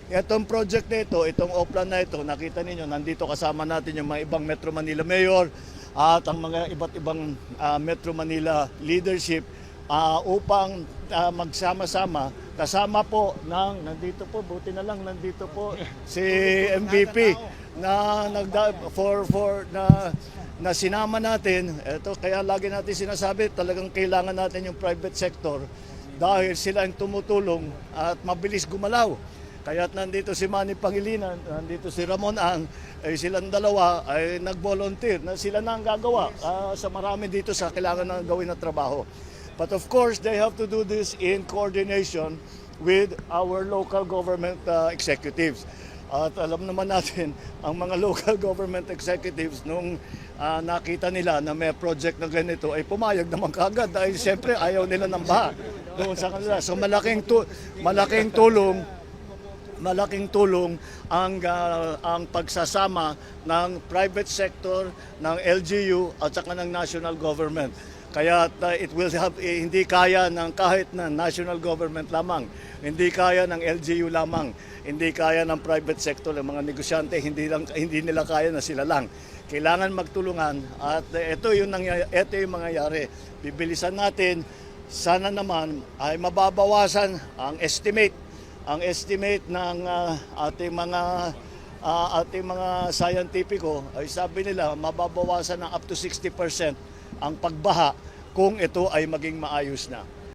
Itong project na ito, itong Oplan na ito, nakita ninyo, nandito kasama natin yung mga ibang Metro Manila Mayor at ang mga iba't ibang Metro Manila leadership upang magsama-sama. Kasama po nandito po, buti na lang nandito po si MVP na na sinama natin. Ito kaya lagi natin sinasabi, talagang kailangan natin yung private sector dahil sila ang tumutulong at mabilis gumalaw. Kaya't nandito si Manny Pangilinan, nandito si Ramon Ang, ay silang dalawa ay nag-volunteer na sila na ang gagawa sa marami dito sa kailangan na gawin na trabaho. But of course, they have to do this in coordination with our local government executives. At alam naman natin, ang mga local government executives nung nakita nila na may project na ganito ay pumayag naman kaagad dahil siyempre ayaw nila ng baha doon sa kanila. So malaking tulong ang pagsasama ng private sector, ng LGU at saka ng national government. Kaya it will have, hindi kaya ng kahit na national government lamang, hindi kaya ng LGU lamang, hindi kaya ng private sector, ng mga negosyante, hindi nila kaya na sila lang. Kailangan magtulungan at ito yung mangyayari. Bibilisan natin, sana naman ay mababawasan ang estimate ng ating mga scientifico ay sabi nila mababawasan ng up to 60% ang pagbaha kung ito ay maging maayos na.